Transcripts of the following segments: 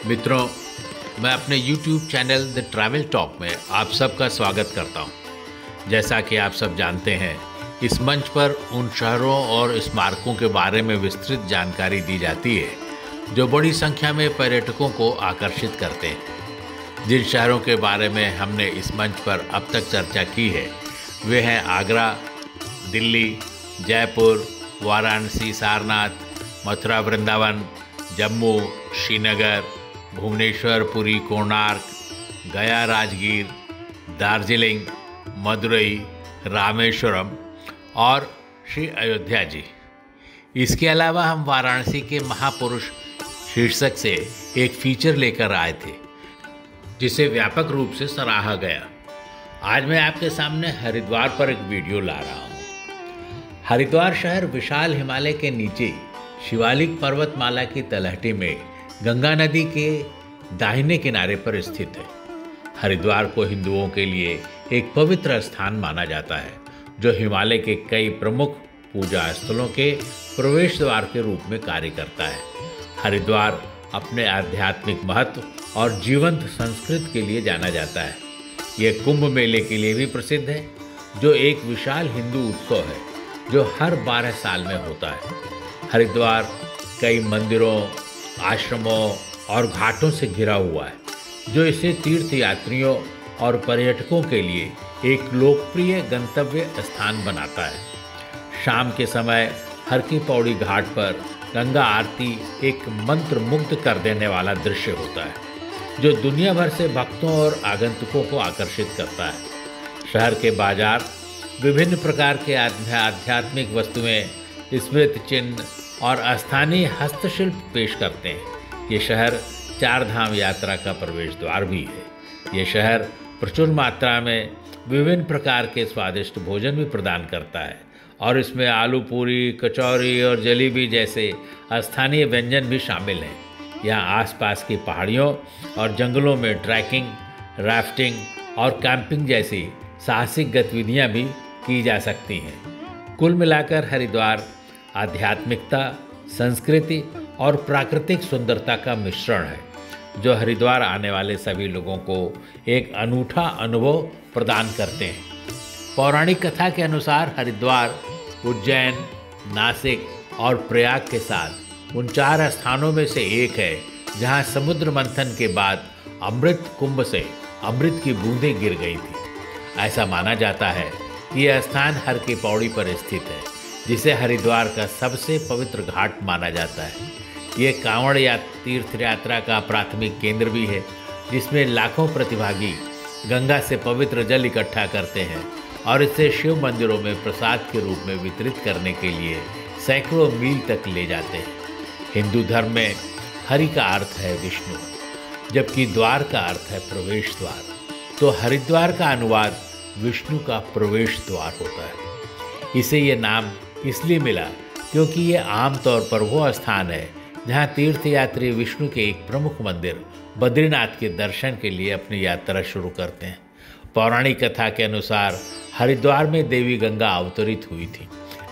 मित्रों, मैं अपने YouTube channel the travel talk में आप सबका स्वागत करता हूं। जैसा कि आप सब जानते हैं, इस मंच पर उन शहरों और स्मारकों के बारे में विस्तृत जानकारी दी जाती है जो बड़ी संख्या में पर्यटकों को आकर्षित करते हैं। जिन शहरों के बारे में हमने इस मंच पर अब तक चर्चा की है वे हैं आगरा, दिल्ली, जयपुर, वाराणसी, सारनाथ, मथुरा, वृंदावन, जम्मू, श्रीनगर, भुवनेश्वर, पुरी, कोणार्क, गया, राजगीर, दार्जिलिंग, मदुरई, रामेश्वरम और श्री अयोध्या जी। इसके अलावा हम वाराणसी के महापुरुष शीर्षक से एक फीचर लेकर आए थे जिसे व्यापक रूप से सराहा गया। आज मैं आपके सामने हरिद्वार पर एक वीडियो ला रहा हूँ। हरिद्वार शहर विशाल हिमालय के नीचे शिवालिक पर्वतमाला की तलहटी में गंगा नदी के दाहिने किनारे पर स्थित है। हरिद्वार को हिंदुओं के लिए एक पवित्र स्थान माना जाता है जो हिमालय के कई प्रमुख पूजा स्थलों के प्रवेश द्वार के रूप में कार्य करता है। हरिद्वार अपने आध्यात्मिक महत्व और जीवंत संस्कृति के लिए जाना जाता है। यह कुंभ मेले के लिए भी प्रसिद्ध है जो एक विशाल हिंदू उत्सव है जो हर 12 साल में होता है। हरिद्वार कई मंदिरों, आश्रमों और घाटों से घिरा हुआ है जो इसे तीर्थ यात्रियों और पर्यटकों के लिए एक लोकप्रिय गंतव्य स्थान बनाता है। शाम के समय हर की पौड़ी घाट पर गंगा आरती एक मंत्र मुग्ध कर देने वाला दृश्य होता है जो दुनिया भर से भक्तों और आगंतुकों को आकर्षित करता है। शहर के बाजार विभिन्न प्रकार के आध्यात्मिक वस्तुएं, स्मृति चिन्ह और स्थानीय हस्तशिल्प पेश करते हैं। ये शहर 4 धाम यात्रा का प्रवेश द्वार भी है। ये शहर प्रचुर मात्रा में विभिन्न प्रकार के स्वादिष्ट भोजन भी प्रदान करता है और इसमें आलू पूरी, कचौरी और जलेबी जैसे स्थानीय व्यंजन भी शामिल हैं। यहाँ आसपास की पहाड़ियों और जंगलों में ट्रैकिंग, राफ्टिंग और कैंपिंग जैसी साहसिक गतिविधियाँ भी की जा सकती हैं। कुल मिलाकर हरिद्वार आध्यात्मिकता, संस्कृति और प्राकृतिक सुंदरता का मिश्रण है जो हरिद्वार आने वाले सभी लोगों को एक अनूठा अनुभव प्रदान करते हैं। पौराणिक कथा के अनुसार हरिद्वार उज्जैन, नासिक और प्रयाग के साथ उन 4 स्थानों में से एक है जहां समुद्र मंथन के बाद अमृत कुंभ से अमृत की बूंदें गिर गई थी। ऐसा माना जाता है कि यह स्थान हर की पौड़ी पर स्थित है जिसे हरिद्वार का सबसे पवित्र घाट माना जाता है। ये कांवड़ या तीर्थ यात्रा का प्राथमिक केंद्र भी है जिसमें लाखों प्रतिभागी गंगा से पवित्र जल इकट्ठा करते हैं और इसे शिव मंदिरों में प्रसाद के रूप में वितरित करने के लिए सैकड़ों मील तक ले जाते हैं। हिंदू धर्म में हरि का अर्थ है विष्णु, जबकि द्वार का अर्थ है प्रवेश द्वार। तो हरिद्वार का अनुवाद विष्णु का प्रवेश द्वार होता है। इसे ये नाम इसलिए मिला क्योंकि ये आमतौर पर वो स्थान है जहाँ तीर्थयात्री विष्णु के एक प्रमुख मंदिर बद्रीनाथ के दर्शन के लिए अपनी यात्रा शुरू करते हैं। पौराणिक कथा के अनुसार हरिद्वार में देवी गंगा अवतरित हुई थी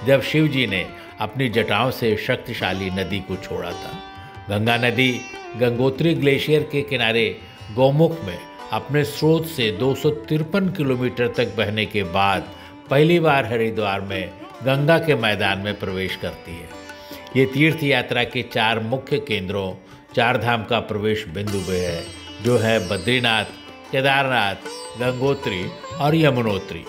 जब शिव जी ने अपनी जटाओं से शक्तिशाली नदी को छोड़ा था। गंगा नदी गंगोत्री ग्लेशियर के किनारे गौमुख में अपने स्रोत से 253 किलोमीटर तक बहने के बाद पहली बार हरिद्वार में गंगा के मैदान में प्रवेश करती है। ये तीर्थ यात्रा के 4 मुख्य केंद्रों 4 धाम का प्रवेश बिंदु भी है जो है बद्रीनाथ, केदारनाथ, गंगोत्री और यमुनोत्री।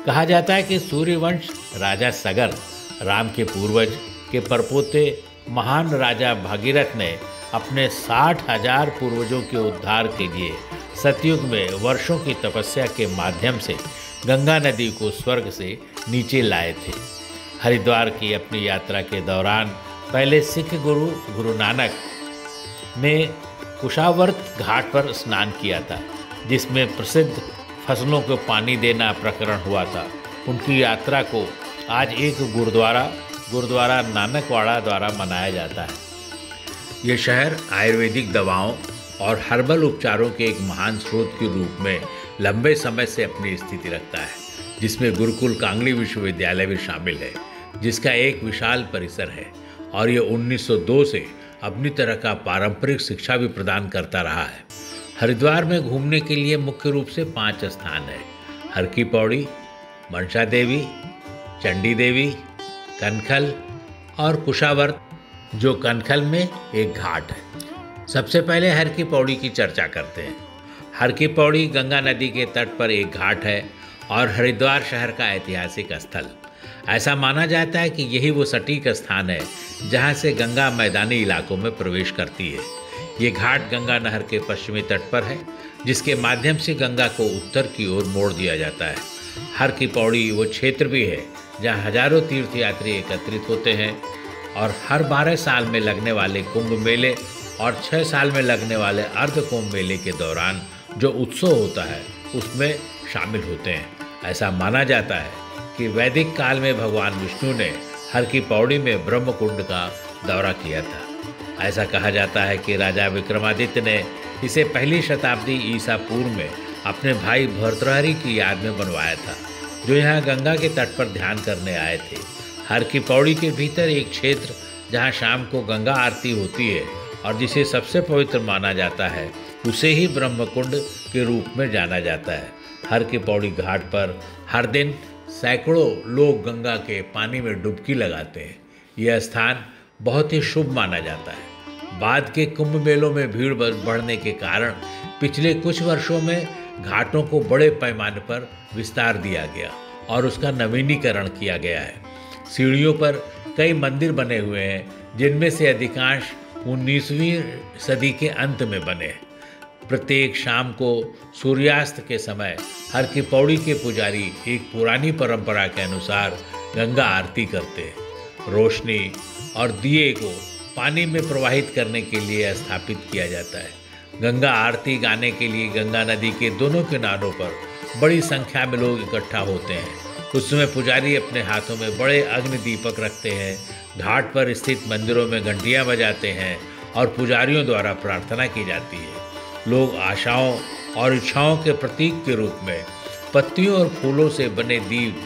कहा जाता है कि सूर्यवंश राजा सगर, राम के पूर्वज के परपोते महान राजा भागीरथ ने अपने 60,000 पूर्वजों के उद्धार के लिए सतयुग में वर्षों की तपस्या के माध्यम से गंगा नदी को स्वर्ग से नीचे लाए थे। हरिद्वार की अपनी यात्रा के दौरान पहले सिख गुरु नानक ने कुशावर्त घाट पर स्नान किया था जिसमें प्रसिद्ध फसलों को पानी देना प्रकरण हुआ था। उनकी यात्रा को आज एक गुरुद्वारा नानकवाड़ा द्वारा मनाया जाता है। ये शहर आयुर्वेदिक दवाओं और हर्बल उपचारों के एक महान स्रोत के रूप में लंबे समय से अपनी स्थिति रखता है, जिसमें गुरुकुल कांगड़ी विश्वविद्यालय भी शामिल है जिसका एक विशाल परिसर है और ये 1902 से अपनी तरह का पारंपरिक शिक्षा भी प्रदान करता रहा है। हरिद्वार में घूमने के लिए मुख्य रूप से 5 स्थान है: हर की पौड़ी, मनसा देवी, चंडी देवी, कनखल और कुशावर्त, जो कनखल में एक घाट है। सबसे पहले हर की पौड़ी की चर्चा करते हैं। हर की पौड़ी गंगा नदी के तट पर एक घाट है और हरिद्वार शहर का ऐतिहासिक स्थल। ऐसा माना जाता है कि यही वो सटीक स्थान है जहाँ से गंगा मैदानी इलाकों में प्रवेश करती है। ये घाट गंगा नहर के पश्चिमी तट पर है, जिसके माध्यम से गंगा को उत्तर की ओर मोड़ दिया जाता है। हर की पौड़ी वो क्षेत्र भी है जहाँ हजारों तीर्थयात्री एकत्रित होते हैं और हर 12 साल में लगने वाले कुंभ मेले और 6 साल में लगने वाले अर्ध कुंभ मेले के दौरान जो उत्सव होता है उसमें शामिल होते हैं। ऐसा माना जाता है कि वैदिक काल में भगवान विष्णु ने हर की पौड़ी में ब्रह्म कुंड का दौरा किया था। ऐसा कहा जाता है कि राजा विक्रमादित्य ने इसे पहली शताब्दी ईसा पूर्व में अपने भाई भर्तृहरि की याद में बनवाया था, जो यहाँ गंगा के तट पर ध्यान करने आए थे। हर की पौड़ी के भीतर एक क्षेत्र जहाँ शाम को गंगा आरती होती है और जिसे सबसे पवित्र माना जाता है, उसे ही ब्रह्मकुंड के रूप में जाना जाता है। हर की पौड़ी घाट पर हर दिन सैकड़ों लोग गंगा के पानी में डुबकी लगाते हैं। यह स्थान बहुत ही शुभ माना जाता है। बाद के कुंभ मेलों में भीड़ बढ़ने के कारण पिछले कुछ वर्षों में घाटों को बड़े पैमाने पर विस्तार दिया गया और उसका नवीनीकरण किया गया है। सीढ़ियों पर कई मंदिर बने हुए हैं, जिनमें से अधिकांश 19वीं सदी के अंत में बने हैं। प्रत्येक शाम को सूर्यास्त के समय हर की पौड़ी के पुजारी एक पुरानी परंपरा के अनुसार गंगा आरती करते हैं। रोशनी और दिए को पानी में प्रवाहित करने के लिए स्थापित किया जाता है। गंगा आरती गाने के लिए गंगा नदी के दोनों किनारों पर बड़ी संख्या में लोग इकट्ठा होते हैं। उस समय पुजारी अपने हाथों में बड़े अग्नि दीपक रखते हैं। घाट पर स्थित मंदिरों में घंटियां बजाते हैं और पुजारियों द्वारा प्रार्थना की जाती है। लोग आशाओं और इच्छाओं के प्रतीक के रूप में पत्तियों और फूलों से बने दीप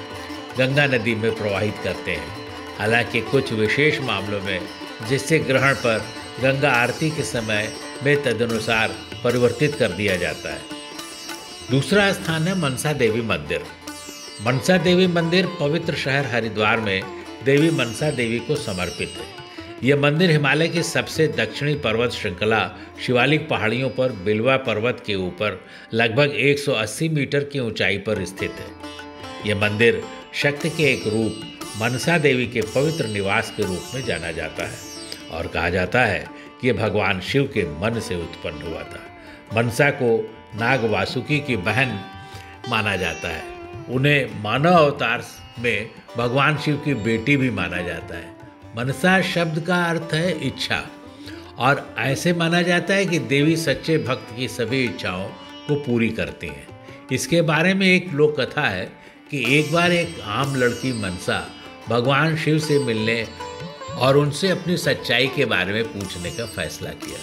गंगा नदी में प्रवाहित करते हैं। हालांकि कुछ विशेष मामलों में, जिससे ग्रहण पर गंगा आरती के समय में तदनुसार परिवर्तित कर दिया जाता है। दूसरा स्थान है मनसा देवी मंदिर। मनसा देवी मंदिर पवित्र शहर हरिद्वार में देवी मनसा देवी को समर्पित है। यह मंदिर हिमालय की सबसे दक्षिणी पर्वत श्रृंखला शिवालिक पहाड़ियों पर बिलवा पर्वत के ऊपर लगभग 180 मीटर की ऊंचाई पर स्थित है। यह मंदिर शक्ति के एक रूप मनसा देवी के पवित्र निवास के रूप में जाना जाता है और कहा जाता है कि यह भगवान शिव के मन से उत्पन्न हुआ था। मनसा को नाग वासुकी की बहन माना जाता है। उन्हें मानव अवतार में भगवान शिव की बेटी भी माना जाता है। मनसा शब्द का अर्थ है इच्छा, और ऐसे माना जाता है कि देवी सच्चे भक्त की सभी इच्छाओं को पूरी करती हैं। इसके बारे में एक लोक कथा है कि एक बार एक आम लड़की मनसा भगवान शिव से मिलने और उनसे अपनी सच्चाई के बारे में पूछने का फैसला किया।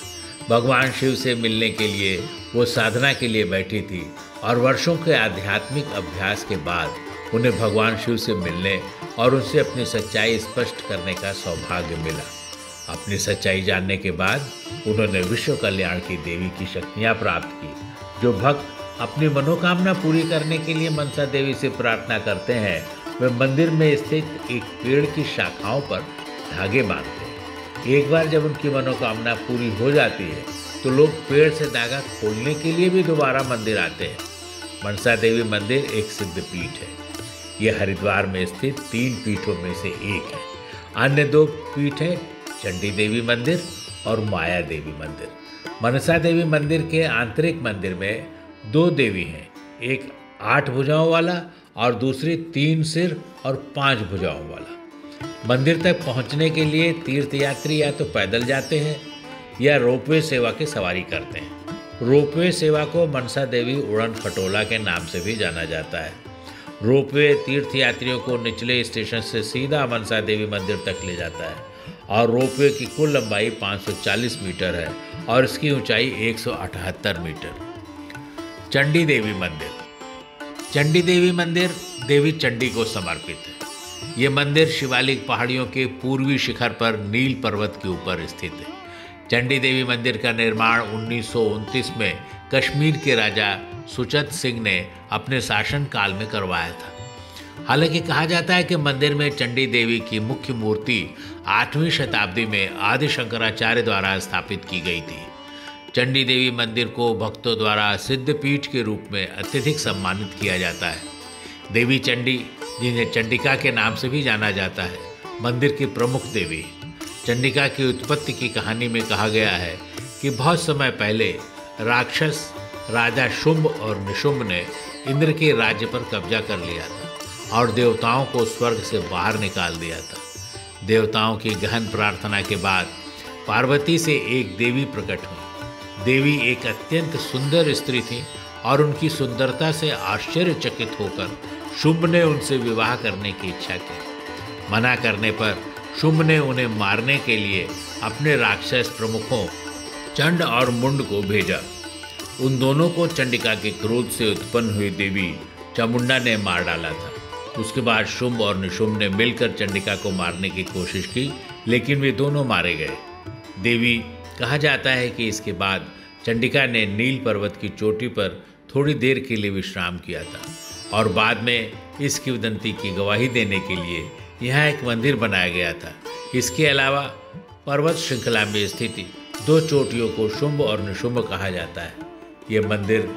भगवान शिव से मिलने के लिए वो साधना के लिए बैठी थी और वर्षों के आध्यात्मिक अभ्यास के बाद उन्हें भगवान शिव से मिलने और उनसे अपनी सच्चाई स्पष्ट करने का सौभाग्य मिला। अपनी सच्चाई जानने के बाद उन्होंने विश्व कल्याण की देवी की शक्तियाँ प्राप्त की। जो भक्त अपनी मनोकामना पूरी करने के लिए मनसा देवी से प्रार्थना करते हैं, वे मंदिर में स्थित एक पेड़ की शाखाओं पर धागे बांधते हैं। एक बार जब उनकी मनोकामना पूरी हो जाती है तो लोग पेड़ से धागा खोलने के लिए भी दोबारा मंदिर आते हैं। मनसा देवी मंदिर एक सिद्ध पीठ है। यह हरिद्वार में स्थित 3 पीठों में से एक है। अन्य 2 पीठ है चंडी देवी मंदिर और माया देवी मंदिर। मनसा देवी मंदिर के आंतरिक मंदिर में 2 देवी हैं, एक 8 भुजाओं वाला और दूसरी 3 सिर और 5 भुजाओं वाला। मंदिर तक पहुंचने के लिए तीर्थयात्री या तो पैदल जाते हैं या रोपवे सेवा की सवारी करते हैं। रोपवे सेवा को मनसा देवी उड़न खटोला के नाम से भी जाना जाता है। रोपवे तीर्थयात्रियों को निचले स्टेशन से सीधा मनसा देवी मंदिर तक ले जाता है और रोपवे की कुल लंबाई 540 मीटर है और इसकी ऊंचाई 178 मीटर। चंडी देवी मंदिर। चंडी देवी मंदिर देवी चंडी को समर्पित है। यह मंदिर शिवालिक पहाड़ियों के पूर्वी शिखर पर नील पर्वत के ऊपर स्थित है। चंडी देवी मंदिर का निर्माण 1929 में कश्मीर के राजा सुचत सिंह ने अपने शासनकाल में करवाया था। हालांकि कहा जाता है कि मंदिर में चंडी देवी की मुख्य मूर्ति 8वीं शताब्दी में आदि शंकराचार्य द्वारा स्थापित की गई थी। चंडी देवी मंदिर को भक्तों द्वारा सिद्धपीठ के रूप में अत्यधिक सम्मानित किया जाता है। देवी चंडी, जिन्हें चंडिका के नाम से भी जाना जाता है, मंदिर की प्रमुख देवी। चंडिका की उत्पत्ति की कहानी में कहा गया है कि बहुत समय पहले राक्षस राजा शुंभ और निशुंभ ने इंद्र के राज्य पर कब्जा कर लिया था और देवताओं को स्वर्ग से बाहर निकाल दिया था। देवताओं की गहन प्रार्थना के बाद पार्वती से एक देवी प्रकट हुई। देवी एक अत्यंत सुंदर स्त्री थी और उनकी सुंदरता से आश्चर्यचकित होकर शुंभ ने उनसे विवाह करने की इच्छा की। मना करने पर शुंभ ने उन्हें मारने के लिए अपने राक्षस प्रमुखों चंड और मुंड को भेजा। उन दोनों को चंडिका के क्रोध से उत्पन्न हुई देवी चामुंडा ने मार डाला था। उसके बाद शुंभ और निशुंभ ने मिलकर चंडिका को मारने की कोशिश की, लेकिन वे दोनों मारे गए। देवी कहा जाता है कि इसके बाद चंडिका ने नील पर्वत की चोटी पर थोड़ी देर के लिए विश्राम किया था और बाद में इस किंवदंती की गवाही देने के लिए यहाँ एक मंदिर बनाया गया था। इसके अलावा पर्वत श्रृंखला में स्थित 2 चोटियों को शुंभ और निशुंभ कहा जाता है। यह मंदिर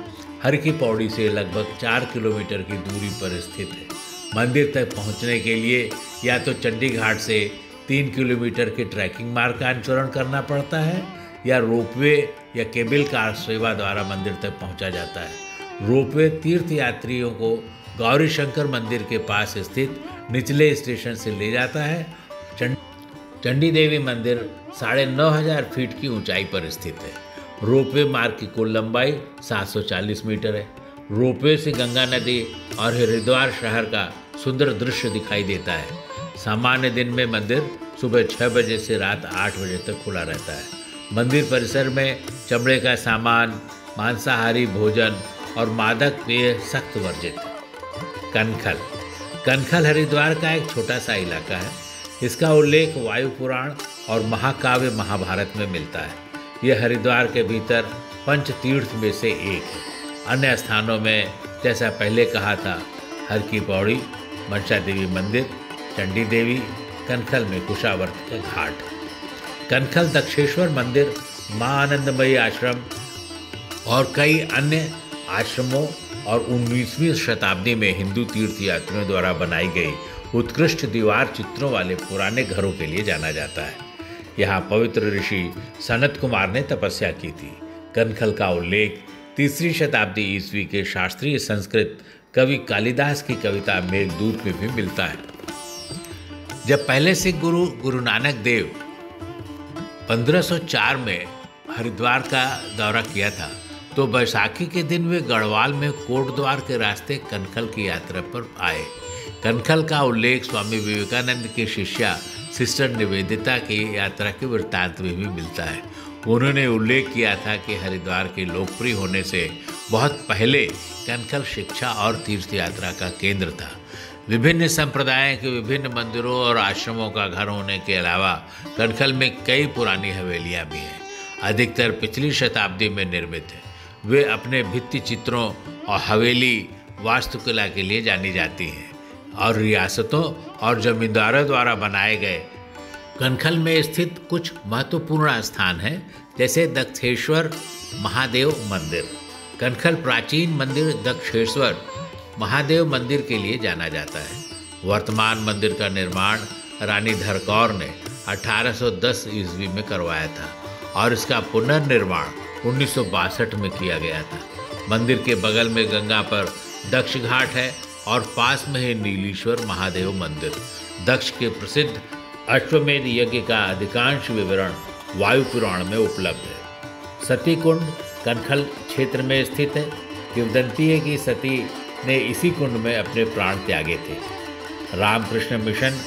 हर की पौड़ी से लगभग 4 किलोमीटर की दूरी पर स्थित है। मंदिर तक पहुँचने के लिए या तो चंडी घाट से 3 किलोमीटर के ट्रैकिंग मार्ग का अनुसरण करना पड़ता है या रोपवे या केबल कार सेवा द्वारा मंदिर तक पहुँचा जाता है। रोपवे तीर्थ यात्रियों को गौरी शंकर मंदिर के पास स्थित निचले स्टेशन से ले जाता है। चंडी देवी मंदिर 9,500 फीट की ऊंचाई पर स्थित है। रोपवे मार्ग की कुल लंबाई 740 मीटर है। रोपवे से गंगा नदी और हरिद्वार शहर का सुंदर दृश्य दिखाई देता है। सामान्य दिन में मंदिर सुबह 6 बजे से रात 8 बजे तक खुला रहता है। मंदिर परिसर में चमड़े का सामान, मांसाहारी भोजन और मादक पेय सख्त वर्जित है। कनखल हरिद्वार का एक छोटा सा इलाका है। इसका उल्लेख वायु पुराण और महाकाव्य महाभारत में मिलता है। यह हरिद्वार के भीतर पंच तीर्थ में से एक है। अन्य स्थानों में जैसा पहले कहा था, हर की पौड़ी, मनसा देवी मंदिर, चंडी देवी, कनखल में कुशावर्त के घाट। कनखल दक्षेश्वर मंदिर, मां आनंदमयी आश्रम और कई अन्य आश्रमों और 19वीं शताब्दी में हिंदू तीर्थ यात्रियों द्वारा बनाई गई उत्कृष्ट दीवार चित्रों वाले पुराने घरों के लिए जाना जाता है। यहाँ पवित्र ऋषि सनत कुमार ने तपस्या की थी। कनखल का उल्लेख 3री शताब्दी ईस्वी के शास्त्रीय संस्कृत कवि कालिदास की कविता मेघदूत में भी मिलता है। जब पहले सिख गुरु नानक देव 1504 में हरिद्वार का दौरा किया था, तो बैसाखी के दिन वे गढ़वाल में कोटद्वार के रास्ते कनखल की यात्रा पर आए। कनखल का उल्लेख स्वामी विवेकानंद की शिष्या सिस्टर निवेदिता की यात्रा के वृत्तांत में भी मिलता है। उन्होंने उल्लेख किया था कि हरिद्वार के लोकप्रिय होने से बहुत पहले कनखल शिक्षा और तीर्थ यात्रा का केंद्र था। विभिन्न संप्रदायों के विभिन्न मंदिरों और आश्रमों का घर होने के अलावा कनखल में कई पुरानी हवेलियां भी हैं। अधिकतर पिछली शताब्दी में निर्मित है। वे अपने भित्ति चित्रों और हवेली वास्तुकला के लिए जानी जाती हैं और रियासतों और जमींदारों द्वारा बनाए गए कनखल में स्थित कुछ महत्वपूर्ण स्थान हैं, जैसे दक्षेश्वर महादेव मंदिर। कनखल प्राचीन मंदिर दक्षेश्वर महादेव मंदिर के लिए जाना जाता है। वर्तमान मंदिर का निर्माण रानी धरकौर ने 1810 ईस्वी में करवाया था और इसका पुनर्निर्माण 1962 में किया गया था। मंदिर के बगल में गंगा पर दक्ष घाट है और पास में है नीलेश्वर महादेव मंदिर। दक्ष के प्रसिद्ध अश्वमेध यज्ञ का अधिकांश विवरण वायु पुराण में उपलब्ध है। सती कुंड कनखल क्षेत्र में स्थित है। किंवदंती है कि सती ने इसी कुंड में अपने प्राण त्यागे थे। रामकृष्ण मिशन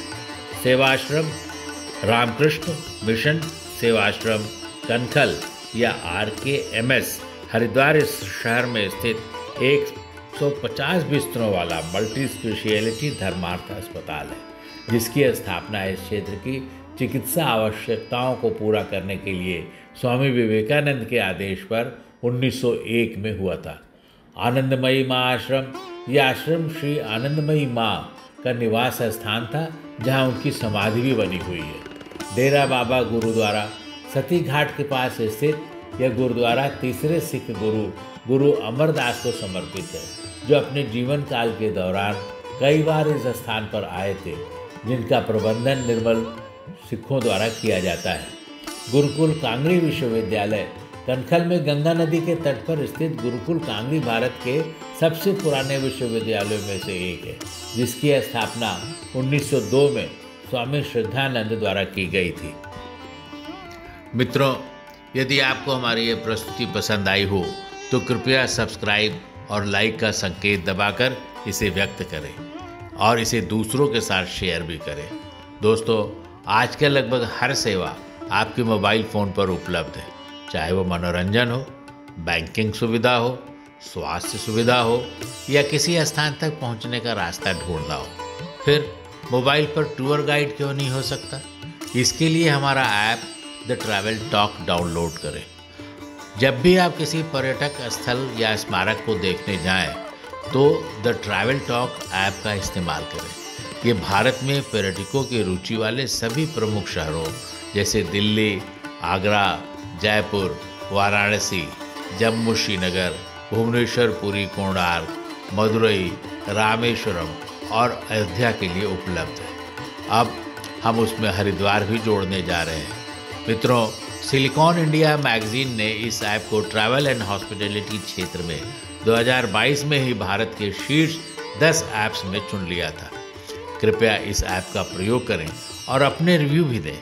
सेवाश्रम कनखल या RKMS हरिद्वार इस शहर में स्थित 150 बिस्तरों वाला मल्टी स्पेशियलिटी धर्मार्थ अस्पताल है, जिसकी स्थापना इस क्षेत्र की चिकित्सा आवश्यकताओं को पूरा करने के लिए स्वामी विवेकानंद के आदेश पर 1901 में हुआ था। आनंदमयी माँ आश्रम, यह आश्रम श्री आनंदमयी माँ का निवास स्थान था, जहाँ उनकी समाधि भी बनी हुई है। डेरा बाबा गुरुद्वारा सती घाट के पास स्थित यह गुरुद्वारा तीसरे सिख गुरु अमरदास को समर्पित है, जो अपने जीवन काल के दौरान कई बार इस स्थान पर आए थे, जिनका प्रबंधन निर्मल सिखों द्वारा किया जाता है। गुरुकुल कांगड़ी विश्वविद्यालय कनखल में गंगा नदी के तट पर स्थित गुरुकुल कांगड़ी भारत के सबसे पुराने विश्वविद्यालयों में से एक है, जिसकी स्थापना 1902 में स्वामी श्रद्धानंद द्वारा की गई थी। मित्रों, यदि आपको हमारी ये प्रस्तुति पसंद आई हो तो कृपया सब्सक्राइब और लाइक का संकेत दबाकर इसे व्यक्त करें और इसे दूसरों के साथ शेयर भी करें। दोस्तों, आजकल लगभग हर सेवा आपके मोबाइल फ़ोन पर उपलब्ध है, चाहे वो मनोरंजन हो, बैंकिंग सुविधा हो, स्वास्थ्य सुविधा हो या किसी स्थान तक पहुंचने का रास्ता ढूंढना हो। फिर मोबाइल पर टूर गाइड क्यों नहीं हो सकता? इसके लिए हमारा app the travel talk download करें। जब भी आप किसी पर्यटक स्थल या स्मारक को देखने जाएं, तो द ट्रैवल टॉक ऐप का इस्तेमाल करें। ये भारत में पर्यटकों की रुचि वाले सभी प्रमुख शहरों जैसे दिल्ली, आगरा, जयपुर, वाराणसी, जम्मू श्रीनगर, भुवनेश्वर, पुरी, कोणार्क, मदुरई, रामेश्वरम और अयोध्या के लिए उपलब्ध है। अब हम उसमें हरिद्वार भी जोड़ने जा रहे हैं। मित्रों, सिलिकॉन इंडिया मैगजीन ने इस ऐप को ट्रैवल एंड हॉस्पिटैलिटी क्षेत्र में 2022 में ही भारत के शीर्ष 10 ऐप्स में चुन लिया था। कृपया इस ऐप का प्रयोग करें और अपने रिव्यू भी दें,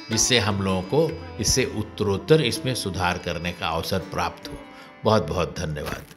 जिससे हम लोगों को इससे उत्तरोत्तर इसमें सुधार करने का अवसर प्राप्त हो। बहुत बहुत धन्यवाद।